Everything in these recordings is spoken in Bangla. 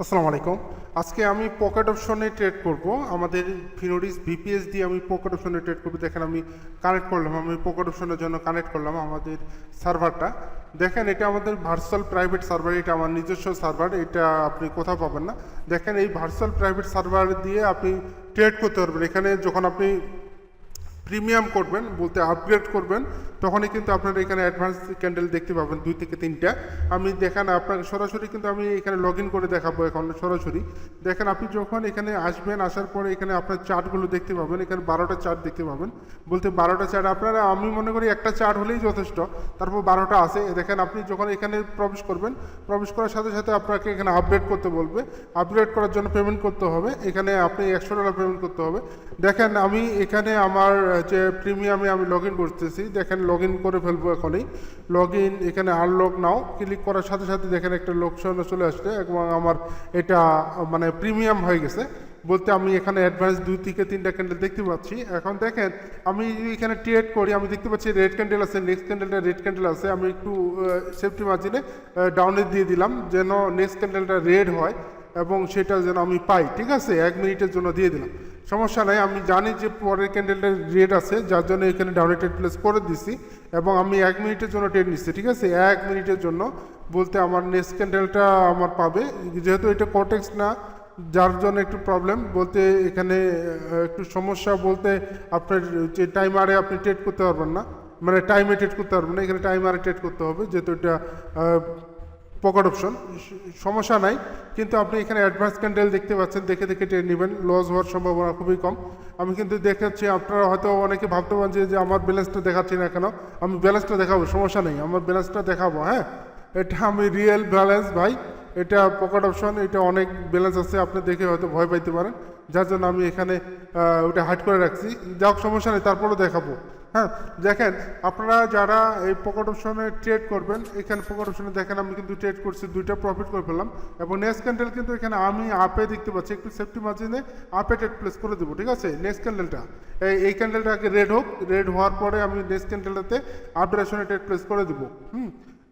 আসসালামু আলাইকুম। আজকে আমি পকেট অপশনে ট্রেড করব। আমাদের ফিনোডিস ভিপিএস দিয়ে আমি পকেট অপশনে ট্রেড করব। দেখেন আমি কানেক্ট করলাম, আমি পকেট অপশনের জন্য কানেক্ট করলাম আমাদের সার্ভারটা। দেখেন এটা আমাদের ভার্চুয়াল প্রাইভেট সার্ভার, এটা আমার নিজস্ব সার্ভার, এটা আপনি কোথাও পাবেন না। দেখেন এই ভার্চুয়াল প্রাইভেট সার্ভার দিয়ে আপনি ট্রেড করতে পারবেন। এখানে যখন আপনি প্রিমিয়াম করবেন বলতে আপগ্রেড করবেন, তখনই কিন্তু আপনারা এখানে অ্যাডভান্স ক্যান্ডেল দেখতে পাবেন 2 থেকে 3টা। আমি দেখেন আপনাকে সরাসরি কিন্তু আমি এখানে লগ ইন করে দেখাবো এখন সরাসরি। দেখেন আপনি যখন এখানে আসবেন, আসার পরে এখানে আপনার চার্টগুলো দেখতে পাবেন। এখানে 12টা চার্ট দেখতে পাবেন, বলতে 12টা চার্ট আপনারা, আমি মনে করি একটা চার্ট হলেই যথেষ্ট, তারপর 12টা আছে। দেখেন আপনি যখন এখানে প্রবেশ করবেন, প্রবেশ করার সাথে সাথে আপনাকে এখানে আপডেট করতে বলবে। আপডেট করার জন্য পেমেন্ট করতে হবে, এখানে আপনি $100 পেমেন্ট করতে হবে। দেখেন আমি এখানে আমার যে প্রিমিয়ামে আমি লগ ইন করতেছি, দেখেন লগ ইন করে ফেলবো এখনই। লগ ইন, এখানে আনলক নাও ক্লিক করার সাথে সাথে দেখেন একটা লোকশন চলে আসছে এবং আমার এটা মানে প্রিমিয়াম হয়ে গেছে। বলতে আমি এখানে অ্যাডভান্স 2 থেকে 3টা ক্যান্ডেল দেখতে পাচ্ছি। এখন দেখেন আমি এখানে ট্রেড করি, আমি দেখতে পাচ্ছি রেড ক্যান্ডেল আছে, নেক্সট ক্যান্ডেলটা রেড ক্যান্ডেল আছে। আমি একটু সেফটি মার্জিনে ডাউনে দিয়ে দিলাম যেন নেক্সট ক্যান্ডেলটা রেড হয় এবং সেটা যেন আমি পাই। ঠিক আছে, 1 মিনিটের জন্য দিয়ে দিলাম, সমস্যা নাই। আমি জানি যে পরের ক্যান্ডেলটা রেড আছে, যার জন্য এখানে ডাউনে ট্রেড প্লেস করে দিছি এবং আমি 1 মিনিটের জন্য ট্রেড নিচ্ছি। ঠিক আছে, 1 মিনিটের জন্য বলতে আমার নেক্সট ক্যান্ডেলটা আমার পাবে, যেহেতু এটা কটেক্স না, যার জন্য একটু প্রবলেম। বলতে এখানে একটু সমস্যা, বলতে আপনার যে টাইমারে আপনি ট্রেড করতে পারবেন না, মানে টাইমে ট্রেড করতে পারবেন না, এখানে টাইমারে ট্রেড করতে হবে, যেহেতু এটা পকেট অপশন। সমস্যা নাই, কিন্তু আপনি এখানে অ্যাডভান্স ক্যান্ডেল দেখতে পাচ্ছেন, দেখে দেখে ট্রেড নেবেন, লস হওয়ার সম্ভাবনা খুবই কম। আমি কিন্তু দেখাচ্ছি, আপনারা হয়তো অনেকে ভাবতে পারেন যে আমার ব্যালেন্সটা দেখাচ্ছি না কেন। আমি ব্যালেন্সটা দেখাবো, সমস্যা নেই, আমার ব্যালেন্সটা দেখাবো। হ্যাঁ, এটা আমি রিয়েল ব্যালেন্স ভাই, এটা পকেট অপশন, এটা অনেক ব্যালেন্স আছে, আপনি দেখে হয়তো ভয় পাইতে পারেন, যার জন্য আমি এখানে ওটা হাইড করে রাখছি। যাক সমস্যা নেই, তারপরেও দেখাবো। হ্যাঁ, দেখেন আপনারা যারা এই পকেট অপশনে ট্রেড করবেন, এখানে পকেট অপশনে দেখেন আমি কিন্তু ট্রেড করছি, 2টা প্রফিট করে ফেললাম এবং নেক্সট ক্যান্ডেল কিন্তু এখানে আমি আপে দেখতে পাচ্ছি, একটু সেফটি মার্জিনে আপে ট্রেড প্লেস করে দেবো। ঠিক আছে, নেক্সট ক্যান্ডেলটা এই ক্যান্ডেলটা আগে রেড হোক, রেড হওয়ার পরে আমি নেক্সট ক্যান্ডেলটাতে আপডেশনে ট্রেড প্লেস করে দেবো।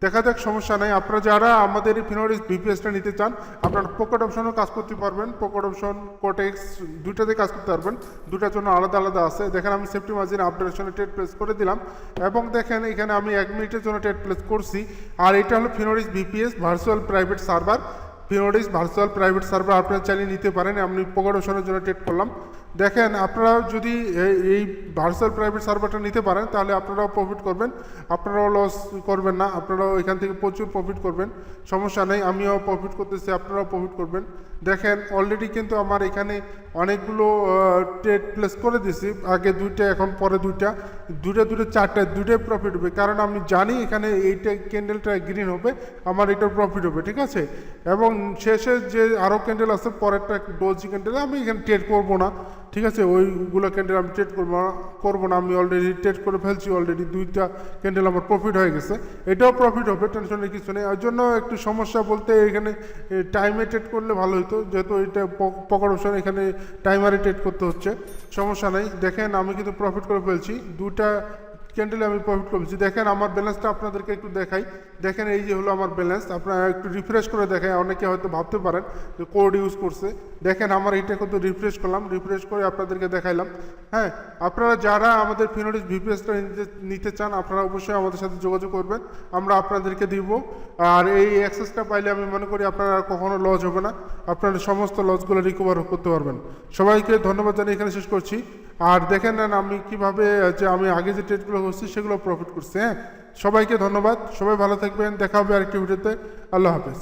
দেখা যাক, সমস্যা নাই। আপনারা যারা আমাদের এই ফিনোডিস ভিপিএসটা নিতে চান, আপনারা পকেট অপশনও কাজ করতে পারবেন, পকেট অপশন কোটেক্স দুইটাতে কাজ করতে পারবেন, দুটার জন্য আলাদা আলাদা আছে। দেখেন আমি সেফটি মার্জিন আপডেশনে ট্রেড প্লেস করে দিলাম এবং দেখেন এখানে আমি 1 মিনিটের জন্য ট্রেড প্লেস করছি। আর এটা হলো Finodis VPS virtual private server. Finodis virtual private server আপনারা চালিয়ে নিতে পারেন। আমি পকেট অপশনের জন্য ট্রেড করলাম। দেখেন আপনারা যদি এই ভার্চুয়াল প্রাইভেট সার্ভারটা নিতে পারেন, তাহলে আপনারাও প্রফিট করবেন, আপনারাও লস করবেন না, আপনারাও এখান থেকে প্রচুর প্রফিট করবেন। সমস্যা নেই, আমিও প্রফিট করতেছি, আপনারাও প্রফিট করবেন। দেখেন অলরেডি কিন্তু আমার এখানে অনেকগুলো ট্রেড প্লেস করে দিছি, আগে 2টা, এখন পরে 2টা, 4টা, 2টাই প্রফিট হবে, কারণ আমি জানি এখানে এইটা ক্যান্ডেলটা গ্রিন হবে, আমার এটার প্রফিট হবে। ঠিক আছে, এবং শেষে যে আরও ক্যান্ডেল আছে, পরেরটা ডোজি ক্যান্ডেল আমি এখানে ট্রেড করবো না। ঠিক আছে, ওইগুলো ক্যান্ডেল আমি ট্রেড করবো না, আমি অলরেডি ট্রেড করে ফেলছি, অলরেডি 2টা ক্যান্ডেল আমার প্রফিট হয়ে গেছে, এটাও প্রফিট হবে, টেনশনের কিছু নেই। ওই জন্য একটু সমস্যা বলতে এখানে টাইমে ট্রেড করলে ভালো হতো, যেহেতু এটা পকেট অপশন, এখানে টাইমারে ট্রেড করতে হচ্ছে। সমস্যা নেই, দেখেন আমি কিন্তু প্রফিট করে ফেলছি, 2টা ক্যান্ডেলে আমি প্রফিট করেছি। দেখেন আমার ব্যালেন্সটা আপনাদেরকে একটু দেখাই। দেখেন এই যে হলো আমার ব্যালেন্স, আপনারা একটু রিফ্রেশ করে দেখাই, অনেকে হয়তো ভাবতে পারেন যে কোড ইউজ করছে। দেখেন আমার এইটা কিন্তু রিফ্রেশ করলাম, রিফ্রেশ করে আপনাদেরকে দেখাইলাম। হ্যাঁ, আপনারা যারা আমাদের ফিনোডিস ভিপিএসটা নিতে চান, আপনারা অবশ্যই আমাদের সাথে যোগাযোগ করবেন, আমরা আপনাদেরকে দিব। আর এই অ্যাক্সেসটা পাইলে আমি মনে করি আপনারা কখনো লস হবে না, আপনারা সমস্ত লসগুলো রিকভার করতে পারবেন। সবাইকে ধন্যবাদ জানিয়ে এখানে শেষ করছি। আর দেখেন নেন আমি কীভাবে যে আমি আগে যে ট্রেডগুলো করছি সেগুলো প্রফিট করছি। হ্যাঁ, সবাইকে ধন্যবাদ, সবাই ভালো থাকবেন, দেখা হবে আরেকটি ভিডিওতে। আল্লাহ হাফেজ।